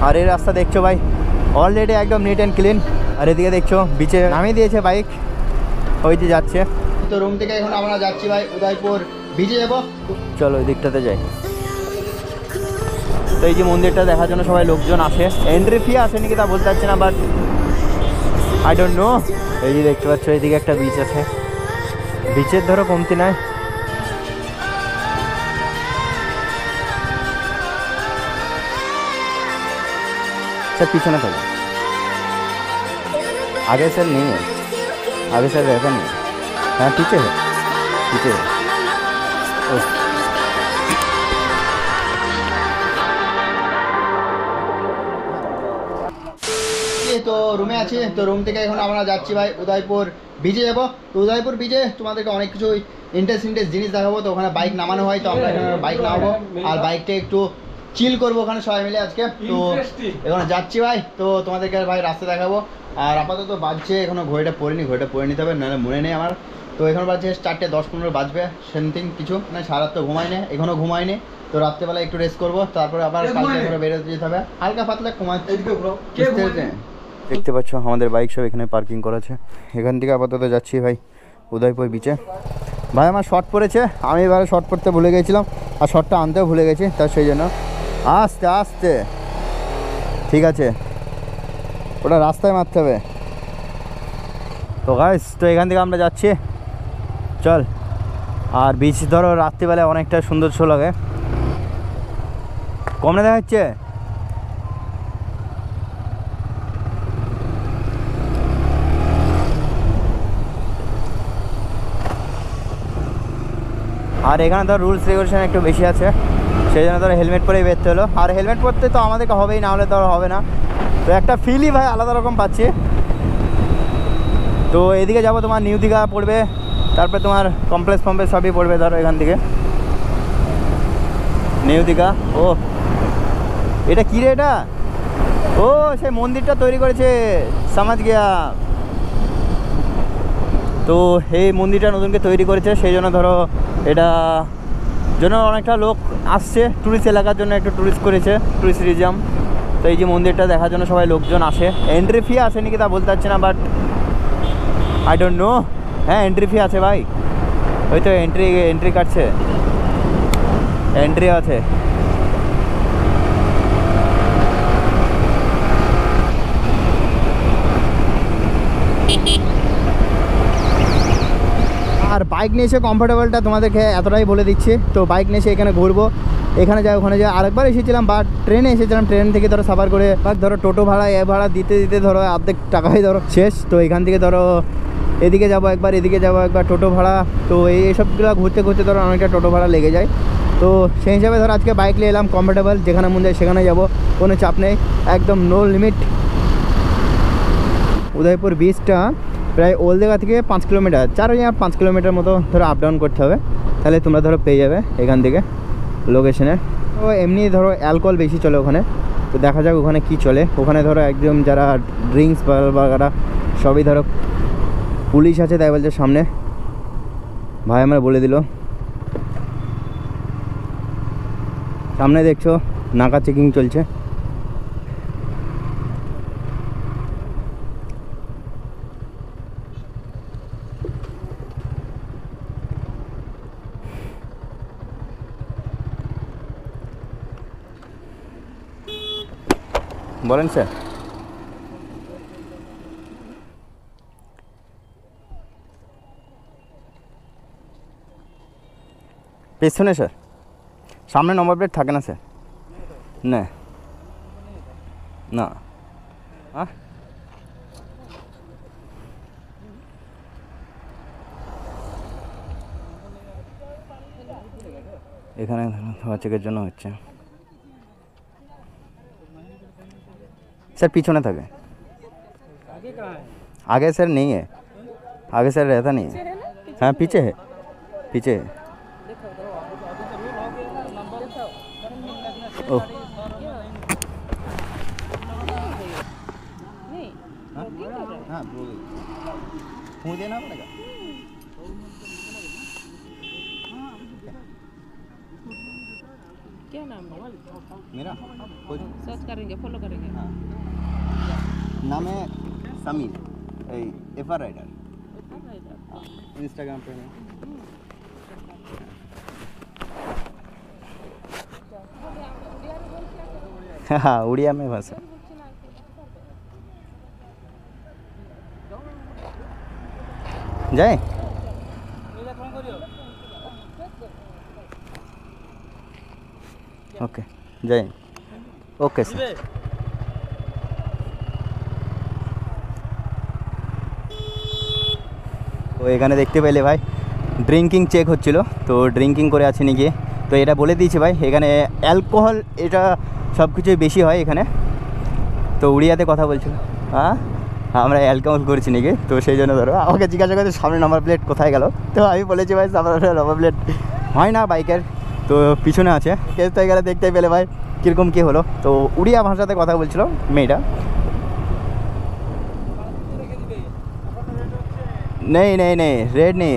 আর এই রাস্তা দেখছো ভাই অলরেডি একদম নিট অ্যান্ড ক্লিন। আর এদিকে দেখছো বিচে নামিয়ে দিয়েছে বাইক, ওই যে যাচ্ছে। তো রুম থেকে এখন আমরা যাচ্ছি ভাই উদয়পুর বিচে যাবো। চলো ওই দিকটাতে যাই। তো এই যে মন্দিরটা দেখার জন্য সবাই লোকজন আসে। এন্ট্রি ফি আসে নাকি তা বলতে পারছি না, বাট আই ডোন্ট নো। এই যে দেখতে পাচ্ছ এইদিকে একটা বিচ আছে, বিচের ধরো কমতি নাই। सर पीछे ना चलो, आगे सर नहीं है, आगे सर रहता नहीं है। हाँ पीछे है, पीछे है। তো রুমে আছি। তো রুম থেকে এখন আমরা যাচ্ছি ভাই উদয়পুর বিচে যাবো। তো উদয়পুর বিচে তোমাদেরকে অনেক কিছু ইন্টারেস্ট জিনিস দেখাবো। তো ওখানে বাইক নামানো হয়, তো আমরা এখানে বাইক নামাবো আর বাইকটা একটু চিল করবো ওখানে সবাই মিলে আজকে। তো এখন যাচ্ছি ভাই, তো তোমাদেরকে ভাই রাস্তা দেখাবো। আর আপাতত বাজছে এখনো ঘড়িটা পড়িনি, ঘড়িটা পরে নিতে হবে, নাহলে মনে নেই আমার। তো এখন বাজছে 4টে 10-15 বাজবে, সেমথিং কিছু মানে সারা রাত তো ঘুমাইনি, এখনও ঘুমাইনি। তো রাত্রেবেলা একটু রেস্ট করবো, তারপরে আবার কালকে করে বেরোতে যেতে হবে। হালকা পাতলা ঘুমাচ্ছে। দেখতে পাচ্ছ আমাদের বাইক সব এখানে পার্কিং করা আছে। এখান থেকে আপাতত যাচ্ছি ভাই উদয়পুর বিচে। ভাই আমার শর্ট পড়েছে, আমি এবারে শর্ট পড়তে ভুলে গেছিলাম আর শর্টটা আনতেও ভুলে গেছি, তার সেই জন্য আস্তে আস্তে ঠিক আছে, ওটা রাস্তায় মারতে হবে। তো গাইস তো এখান থেকে আমরা যাচ্ছি, চল। আর বিচ ধরো রাত্রিবেলায় অনেকটা সুন্দর শো লাগে। কমনে দেখা যাচ্ছে আর এখানে ধর রুলস রেগুলেশন একটু বেশি আছে, সেই জন্য ধরো হেলমেট পরেই বেরতে হলো। আর হেলমেট পরতে তো আমাদেরকে হবেই, না হলে ধরো হবে না। তো একটা ফিলই ভাই আলাদা রকম পাচ্ছি। তো এদিকে যাবো, তোমার নিউ দীঘা পড়বে, তারপরে তোমার কমপ্লেক্স সবই পড়বে ধরো এখান থেকে নিউ দীঘা। ও এটা কী রে, এটা ও সেই মন্দিরটা তৈরি করেছে সমাজ গিয়া। তো এই মন্দিরটা নতুনকে তৈরি করেছে, সেই জন্য ধরো এটা জন্য অনেকটা লোক আসছে, ট্যুরিস্ট এলাকার জন্য একটু ট্যুরিস্ট করেছে, ট্যুরিজম। তো এই যে মন্দিরটা দেখার জন্য সবাই লোকজন আসে। এন্ট্রি ফি আসে নাকি তা বলতে পারছি না, বাট আই ডোন্ট নো। হ্যাঁ এন্ট্রি ফি আছে ভাই, ওই তো এন্ট্রি কাটছে, এন্ট্রি আছে। আর বাইক নিয়ে এসে কমফোর্টেবলটা তোমাদেরকে এতটাই বলে দিচ্ছি। তো বাইক নিয়ে এসে এখানে ঘুরবো, এখানে যাই ওখানে যাই। আরেকবার এসেছিলাম বাট ট্রেনে এসেছিলাম, ট্রেন থেকে ধরো সাফার করে ধরো টোটো ভাড়া ভাড়া দিতে দিতে ধরো অর্ধেক টাকাই ধরো শেষ। তো এখান থেকে ধরো এদিকে যাবো একবার, এদিকে যাবো একবার, টোটো ভাড়া। তো এইসবগুলো ঘুরতে ঘুরতে ধরো অনেকটা টোটো ভাড়া লেগে যায়। তো সেই হিসাবে ধরো আজকে বাইক নিয়ে এলাম, কমফোর্টেবল, যেখানে মন যায় সেখানে যাবো, কোনো চাপ নেই, একদম নো লিমিট। উদয়পুর বিচটা প্রায় ওলদিঘা থেকে 5 কিলোমিটার, 4-5 কিলোমিটার মতো ধরো আপ ডাউন করতে হবে, তাহলে তোমরা ধরো পেয়ে যাবে এখান থেকে লোকেশনে। তো এমনি ধরো অ্যালকোহল বেশি চলে ওখানে, তো দেখা যাক ওখানে কি চলে। ওখানে ধরো একদম যারা ড্রিঙ্কস বাগারা সবই ধরো পুলিশ আছে, তাই বলছে সামনে ভাই আমরা বলে দিল। সামনে দেখছো নাকা চেকিং চলছে। বলেন স্যার। পেছনে স্যার, সামনে নম্বর প্লেট থাকে না স্যার। না না হ্যাঁ এখানে ধোয়া চেকের জন্য হচ্ছে। सर पीछे থাকে, आगे सर नहीं है, आगे सर रहता नहीं है। हाँ पीछे है, पीछे है। ओह हाँ वो देना पड़ेगा। क्या नाम मेरा सर्च करेंगे, फॉलो करेंगे। हाँ नाम है समीर एफआर राइडर इंस्टाग्राम पे है हाँ उड़िया में भाषा जाए ओके जाए ओके सर তো এখানে দেখতে পেলে ভাই ড্রিঙ্কিং চেক হচ্ছিল তো ড্রিঙ্কিং করে আছে নাকি তো এটা বলে দিয়েছি ভাই এখানে অ্যালকোহল এটা সব কিছুই বেশি হয় এখানে তো উড়িয়াতে কথা বলছিল হ্যাঁ আমরা অ্যালকোহল করেছি নাকি তো সেই জন্য ধরো আমাকে জিজ্ঞাসা করছে সামনে নাম্বার প্লেট কোথায় গেল তো আমি বলেছি ভাই সামনে নাম্বার প্লেট হয় না বাইকের তো পিছনে আছে কেস হয়ে গেলে দেখতে পেলে ভাই কীরকম কী হলো তো উড়িয়া ভাষাতে কথা বলছিল মেয়েটা नहीं नहीं नहीं रेड नहीं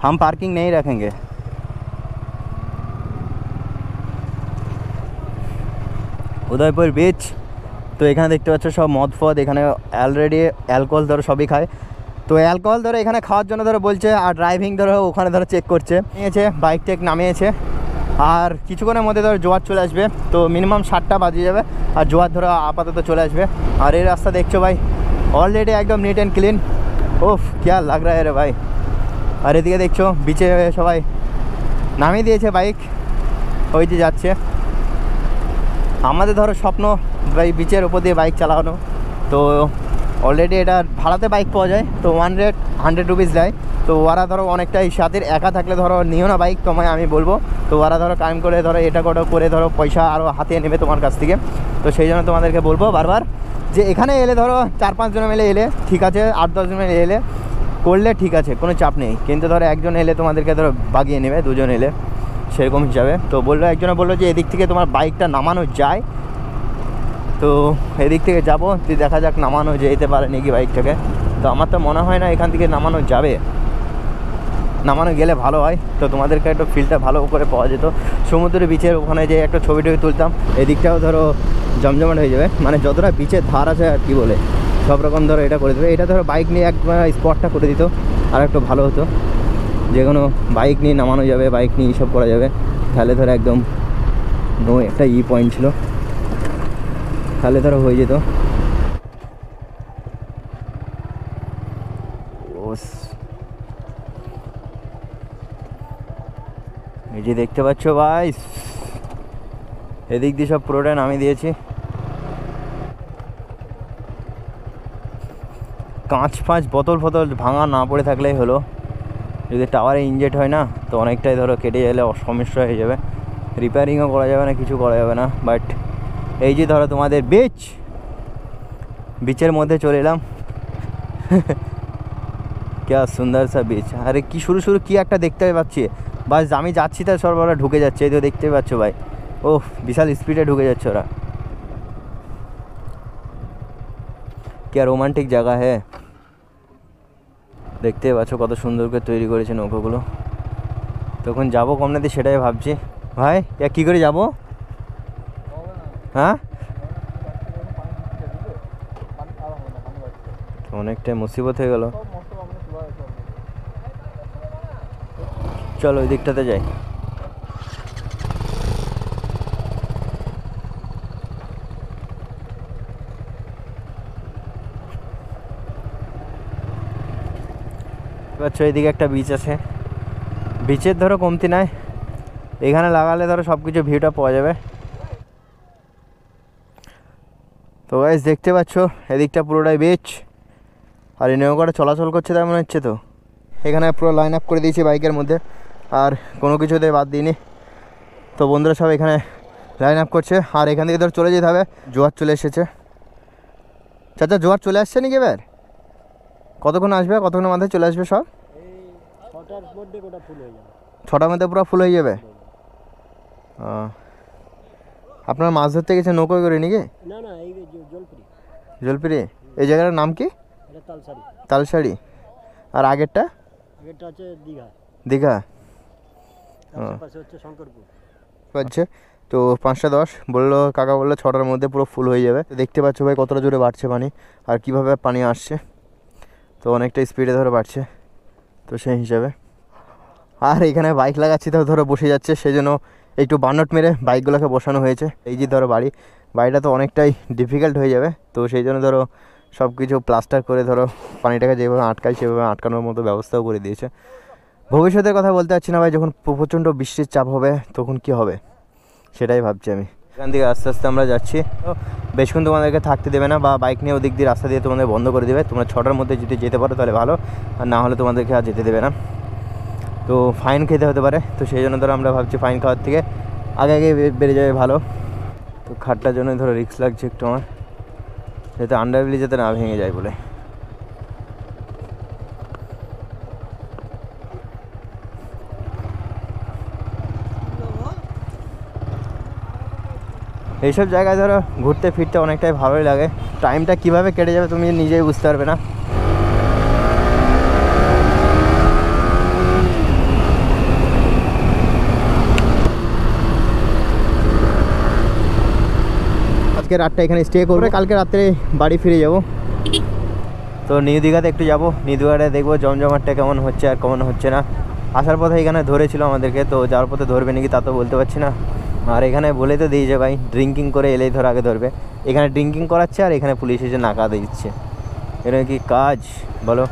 हम पार्किंग नहीं रखेंगे উদয়পুর বিচ তো এখানে দেখতে পাচ্ছ সব মদ ফদ এখানে অলরেডি অ্যালকোহল ধরো সবই খায় তো অ্যালকোহল ধরো এখানে খাওয়ার জন্য ধরো বলছে আর ড্রাইভিং ধরো ওখানে ধরো চেক করছে নিয়েছে বাইক টেক নামিয়েছে আর কিছুক্ষণের মধ্যে ধরো জোয়ার চলে আসবে তো মিনিমাম 7টা বাজে যাবে আর জোয়ার ধরো আপাতত চলে আসবে আর এই রাস্তা দেখছো ভাই অলরেডি একদম নিট অ্যান্ড ক্লিন ওফ क्या लग रहा है रे ভাই আর এদিকে দেখছো বিচে সবাই নামিয়ে দিয়েছে বাইক ওই যে যাচ্ছে আমাদের ধরো স্বপ্ন ভাই বিচের ওপর দিয়ে বাইক চালানো তো অলরেডি এটা ভাড়াতে বাইক পাওয়া যায় তো 100 রুপিস দেয় তো ওরা ধরো অনেকটাই সাথের একা থাকলে ধরো নিও না বাইক তোমায় আমি বলবো তো ওরা ধরো কায়েম করে ধরো এটা করে ধরো পয়সা আরও হাতিয়ে নেবে তোমার কাছ থেকে তো সেই জন্য তোমাদেরকে বলবো বারবার যে এখানে এলে ধরো 4-5 জন মিলে এলে ঠিক আছে 8-10 জন মিলে এলে করলে ঠিক আছে কোনো চাপ নেই কিন্তু ধরো একজন এলে তোমাদেরকে ধরো বাগিয়ে নেবে দুজন এলে সেরকম হিসাবে তো বললো একজনে বললো যে এদিক থেকে তোমার বাইকটা নামানো যায় তো এদিক থেকে যাবো তুই দেখা যাক নামানো যেতে পারে নাকি বাইকটাকে তো আমার তো মনে হয় না এখান থেকে নামানো যাবে নামানো গেলে ভালো হয় তো তোমাদেরকে একটু ফিলটা ভালো করে পাওয়া যেত সমুদ্রের বিচের ওখানে যে একটা ছবি টবি তুলতাম এদিকটাও ধরো জমজমাট হয়ে যাবে মানে যতটা বিচের ধার আছে আর কি বলে সব রকম ধরো এটা করে দেবে এটা ধরো বাইক নিয়ে একবার স্পটটা করে দিত আর একটু ভালো হতো যে কোনো বাইক নিয়ে নামানো যাবে বাইক নিয়ে সব করা যাবে তাহলে ধরো একদম নো একটা পয়েন্ট ছিল তাহলে ধরো হয়ে যেত এই যে দেখতে পাচ্ছ ভাই এদিক দিয়ে সব পুরোটা নামিয়ে দিয়েছি কাঁচ ফাঁচ বোতল ফতল ভাঙা না পড়ে থাকলেই হলো যদি টাওয়ারে ইনজেক্ট হয় না তো অনেকটাই ধরো কেটে গেলে সমস্যা হয়ে যাবে রিপেয়ারিংও করা যাবে না কিছু করা যাবে না বাট এই যে ধরো তোমাদের বিচের মধ্যে চলে এলাম क्या সুন্দর সা বিচ আরে কি শুরু কি একটা দেখতে পাচ্ছি বাস আমি যাচ্ছি তার সব ওরা ঢুকে যাচ্ছে এই তো দেখতে পাচ্ছ ভাই ও বিশাল স্পিডে ঢুকে যাচ্ছে ওরা क्या রোমান্টিক জায়গা হ্যাঁ দেখতে পাচ্ছ কত সুন্দর করে তৈরি করেছে নৌকোগুলো তখন যাবো কমনাতে সেটাই ভাবছি ভাই কী করে যাবো হ্যাঁ অনেকটাই মুসিবত হয়ে গেল চলো ওই দিকটাতে যাই এইদিকে একটা বিচ আছে বিচের ধরো কমতি নাই এখানে লাগালে ধরো সব কিছু ভিউটা পাওয়া যাবে তো গাইস দেখতে পাচ্ছ এদিকটা পুরোটাই বিচ আর এই নৌকাটা চলাচল করছে তাই মনে হচ্ছে তো এখানে পুরো লাইন আপ করে দিয়েছি বাইকের মধ্যে আর কোনো কিছুতে বাদ দিইনি তো বন্ধুরা সব এখানে লাইন আপ করছে আর এখান থেকে ধর চলে যেতে হবে জোয়ার চলে এসেছে চাচা জোয়ার চলে আসছে নাকি এবার কতক্ষণ আসবে কতক্ষণের মধ্যে চলে আসবে সব 6টার মধ্যে পুরো ফুল হয়ে যাবে আপনার মাছ ধরতে গেছে নৌকোয় করে নাকি না না এই জলপিরি এই জায়গাটার নাম কি এটা তালসাড়ি আর আগেরটা আছে দীঘা পাশে হচ্ছে শঙ্করপুর। পাচ্ছে তো 5:10 বললো, কাকা বললো 6টার মধ্যে পুরো ফুল হয়ে যাবে। তো দেখতে পাচ্ছ ভাই কতটা জোরে বাড়ছে পানি আর কিভাবে পানি আসছে, তো অনেকটা স্পিডে ধরো বাড়ছে। তো সেই হিসাবে আর এখানে বাইক লাগাচ্ছি তো ধরো বসে যাচ্ছে, সেই জন্য একটু বানট মেরে বাইকগুলোকে বসানো হয়েছে। এই যে ধরো বাড়িটা তো অনেকটাই ডিফিকাল্ট হয়ে যাবে, তো সেই জন্য ধরো সব কিছু প্লাস্টার করে ধরো পানিটাকে যেভাবে আটকায় সেভাবে আটকানোর মতো ব্যবস্থাও করে দিয়েছে। ভবিষ্যতের কথা বলতে পারছি না ভাই, যখন প্রচণ্ড বৃষ্টির চাপ হবে তখন কি হবে সেটাই ভাবছি আমি। এখান থেকে আস্তে আস্তে আমরা যাচ্ছি, তো বেশক্ষণ তোমাদেরকে থাকতে দেবে না, বা বাইক নিয়ে ওদিক দিয়ে রাস্তা দিয়ে তোমাদের বন্ধ করে দেবে। তোমরা 6টার মধ্যে যদি যেতে পারো তাহলে ভালো, আর না হলে তোমাদেরকে আর যেতে দেবে না, তো ফাইন খেতে হতে পারে। তো সেই জন্য ধরো আমরা ভাবছি ফাইন খাওয়ার থেকে আগে বেড়ে যাবে ভালো। তো খাটটার জন্য ধরো রিস্ক লাগছে একটু আমার, যাতে আন্ডারব্রিজ যাতে না ভেঙে যায় বলে। এইসব জায়গায় ধরো ঘুরতে ফিরতে অনেকটাই ভালোই লাগে, টাইমটা কিভাবে কেটে যাবে তুমি নিজেই বুঝতে পারবে না। আজকে রাতটা এখানে স্টে করবে, কালকে রাত্রে বাড়ি ফিরে যাব। তো নিউ দীঘাতে একটু যাব, নিউ দীঘাতে দেখবো জমজমাটটা কেমন হচ্ছে আর কেমন হচ্ছে না। আসার পথে এখানে ধরেছিল আমাদেরকে, তো যাওয়ার পথে ধরবে নাকি তা তো বলতে পারছি না। আর এখানে বলে তো দিয়েছে ভাই ড্রিঙ্কিং করে এলেই ধর আগে ধরবে, এখানে ড্রিঙ্কিং করাচ্ছে আর এখানে পুলিশ এসে নাকা দিচ্ছে, এটা কি কাজ বলো।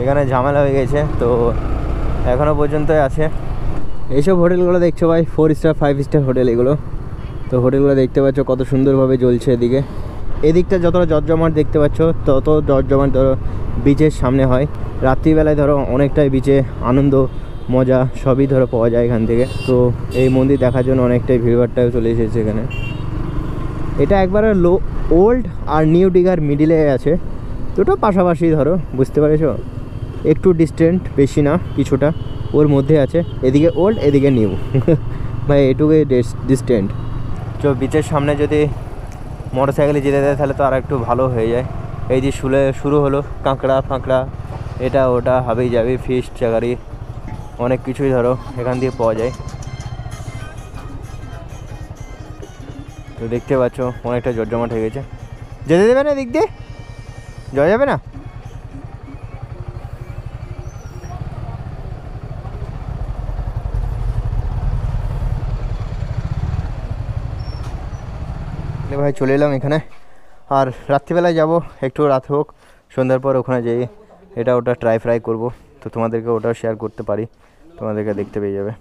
এখানে ঝামেলা হয়ে গেছে, তো এখনও পর্যন্তই আছে। এইসব হোটেলগুলো দেখছো ভাই 4 স্টার 5 স্টার হোটেল এগুলো, তো হোটেলগুলো দেখতে পাচ্ছ কত সুন্দরভাবে জ্বলছে। এদিকটা যতটা জটজমাট দেখতে পাচ্ছ তত জটজমাট ধরো বিচের সামনে হয়। রাত্রিবেলায় ধরো অনেকটাই বিচে আনন্দ মজা সবই ধরো পাওয়া যায় এখান থেকে। তো এই মন্দির দেখার জন্য অনেকটাই ভিড়ভাড়টাও চলে এসেছে এখানে। এটা একবারে ওল্ড আর নিউ দীঘার মিডিলে আছে, দুটো পাশাপাশি ধরো, বুঝতে পেরেছো, একটু ডিস্টেন্ট, বেশি না কিছুটা ওর মধ্যে আছে, এদিকে ওল্ড এদিকে নিউ ভাই এটুকুই ডিস্টেন্ট। তো বিচের সামনে যদি মোটর সাইকেলে যেতে দেয় তাহলে তো আর একটু ভালো হয়ে যায়। এই যে শুরু হলো কাঁকড়া ফাঁকড়া এটা ওটা হাবেই যাবে, ফিশ চাকারি অনেক কিছুই ধরো এখান দিয়ে পাওয়া যায়। তো দেখতে পাচ্ছ অনেকটা জটজমাট হয়ে গেছে, যেতে দেবে না এদিক দিয়ে, যাওয়া যাবে না। ভাই চলে এলাম এখানে, আর রাত্রিবেলায় যাব, একটু রাত হোক, সন্ধ্যার পর ওখানে যাই এটা ওটা ট্রাই ফ্রাই করব, তো তোমাদেরকে ওটাও শেয়ার করতে পারি, তোমাদেরকে দেখতে পেয়ে যাবে।